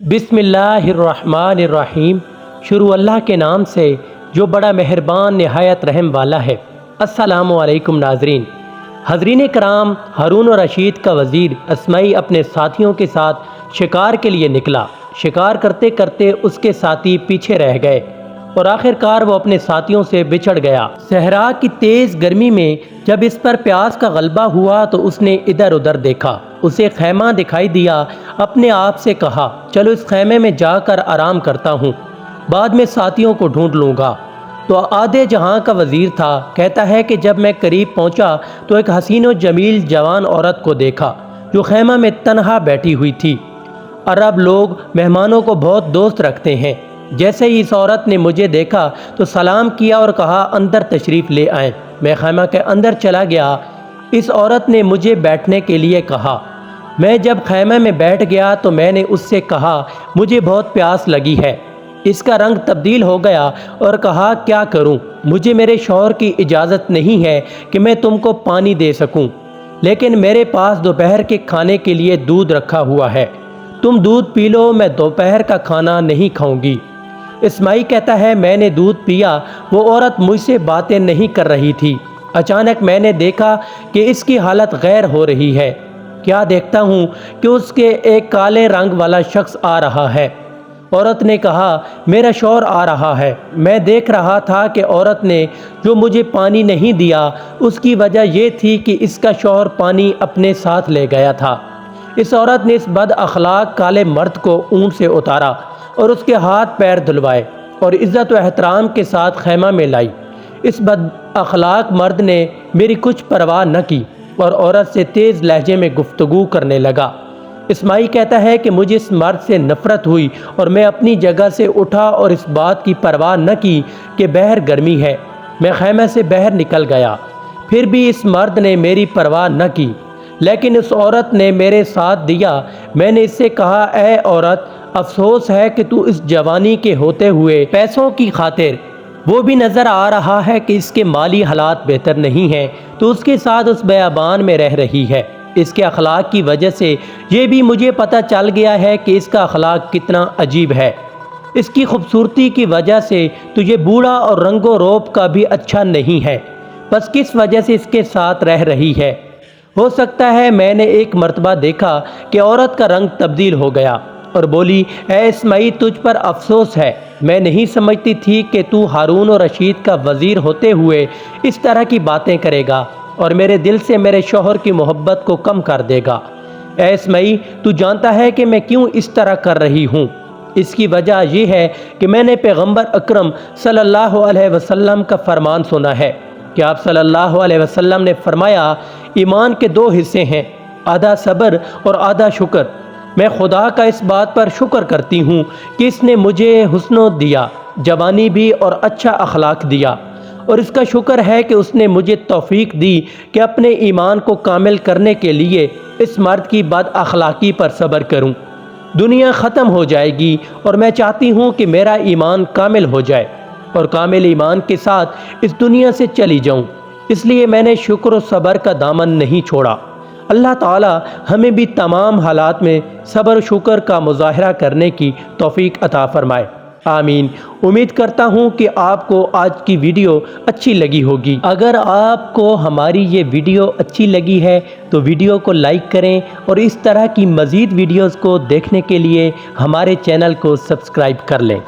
बिस्मिल्लाहिर्रहमानिर्रहीम। शुरू अल्लाह के नाम से जो बड़ा मेहरबान नहायत रहम वाला है। अस्सलामु अलैकुम नाजरीन। हज़रीन कराम, हारून और रशीद का वज़ीर अस्माई अपने साथियों के साथ शिकार के लिए निकला। शिकार करते करते उसके साथी पीछे रह गए और आखिरकार वो अपने साथियों से बिछड़ गया। सहरा की तेज़ गर्मी में जब इस पर प्यास का गलबा हुआ तो उसने इधर उधर देखा। उसे खैमा दिखाई दिया। अपने आप से कहा, चलो इस खैमे में जाकर आराम करता हूँ, बाद में साथियों को ढूंढ लूँगा। तो आधे जहाँ का वज़ीर था। कहता है कि जब मैं करीब पहुँचा तो एक हसीन व जमील जवान औरत को देखा जो खैमा में तन्हा बैठी हुई थी। अरब लोग मेहमानों को बहुत दोस्त रखते हैं। जैसे ही इस औरत ने मुझे देखा तो सलाम किया और कहा, अंदर तशरीफ़ ले आएँ। मैं खैमा के अंदर चला गया। इस औरत ने मुझे बैठने के लिए कहा। मैं जब खैमे में बैठ गया तो मैंने उससे कहा, मुझे बहुत प्यास लगी है। इसका रंग तब्दील हो गया और कहा, क्या करूं? मुझे मेरे शौहर की इजाज़त नहीं है कि मैं तुमको पानी दे सकूं, लेकिन मेरे पास दोपहर के खाने के लिए दूध रखा हुआ है। तुम दूध पी लो, मैं दोपहर का खाना नहीं खाऊंगी। इस्माई कहता है, मैंने दूध पिया। वो औरत मुझसे बातें नहीं कर रही थी। अचानक मैंने देखा कि इसकी हालत गैर हो रही है। क्या देखता हूँ कि उसके एक काले रंग वाला शख्स आ रहा है। औरत ने कहा, मेरा शौहर आ रहा है। मैं देख रहा था कि औरत ने जो मुझे पानी नहीं दिया उसकी वजह यह थी कि इसका शौहर पानी अपने साथ ले गया था। इस औरत ने इस बद अखलाक काले मर्द को ऊँट से उतारा और उसके हाथ पैर धुलवाए और इज़्ज़त व एहतराम के साथ खैमा में लाई। इस बद अखलाक मर्द ने मेरी कुछ परवाह न की और औरत से तेज़ लहजे में गुफ्तगू करने लगा। इस्माई कहता है कि मुझे इस मर्द से नफ़रत हुई और मैं अपनी जगह से उठा और इस बात की परवाह न की कि बाहर गर्मी है। मैं खैमे से बाहर निकल गया। फिर भी इस मर्द ने मेरी परवाह न की, लेकिन उस औरत ने मेरे साथ दिया। मैंने इससे कहा, ऐ औरत, अफसोस है कि तू इस जवानी के होते हुए पैसों की खातिर, वो भी नज़र आ रहा है कि इसके माली हालात बेहतर नहीं हैं, तो उसके साथ उस बयाबान में रह रही है। इसके अखलाक की वजह से ये भी मुझे पता चल गया है कि इसका अखलाक कितना अजीब है। इसकी खूबसूरती की वजह से तुझे बूढ़ा और रंगो रोप का भी अच्छा नहीं है, बस किस वजह से इसके साथ रह रही है। हो सकता है मैंने एक मर्तबा देखा कि औरत का रंग तब्दील हो गया और बोली, ऐ इस्माई, तुझ पर अफसोस है। मैं नहीं समझती थी कि तू हारून और रशीद का वज़ीर होते हुए इस तरह की बातें करेगा और मेरे दिल से मेरे शौहर की मोहब्बत को कम कर देगा। ऐ इस्माई, तू जानता है कि मैं क्यों इस तरह कर रही हूँ? इसकी वजह यह है कि मैंने पैगम्बर अकरम सल्लल्लाहु अलैहि वसल्लम का फरमान सुना है कि आप सल्लल्लाहु अलैहि वसल्लम ने फरमाया, ईमान के दो हिस्से हैं, आधा सब्र और आधा शुक्र। मैं खुदा का इस बात पर शुक्र करती हूँ कि इसने मुझे हुस्न दिया, जवानी भी और अच्छा अखलाक दिया, और इसका शुक्र है कि उसने मुझे तौफीक दी कि अपने ईमान को कामिल करने के लिए इस मर्द की बद अखलाकी पर सब्र करूँ। दुनिया ख़त्म हो जाएगी और मैं चाहती हूँ कि मेरा ईमान कामिल हो जाए और कामिल ईमान के साथ इस दुनिया से चली जाऊँ। इसलिए मैंने शुक्र और सब्र का दामन नहीं छोड़ा। अल्लाह ताला हमें भी तमाम हालात में सब्र शुक्र का मुज़ाहरा करने की तौफीक अता फ़रमाए। आमीन। उम्मीद करता हूँ कि आपको आज की वीडियो अच्छी लगी होगी। अगर आपको हमारी ये वीडियो अच्छी लगी है तो वीडियो को लाइक करें और इस तरह की मज़ीद वीडियोज़ को देखने के लिए हमारे चैनल को सब्सक्राइब कर लें।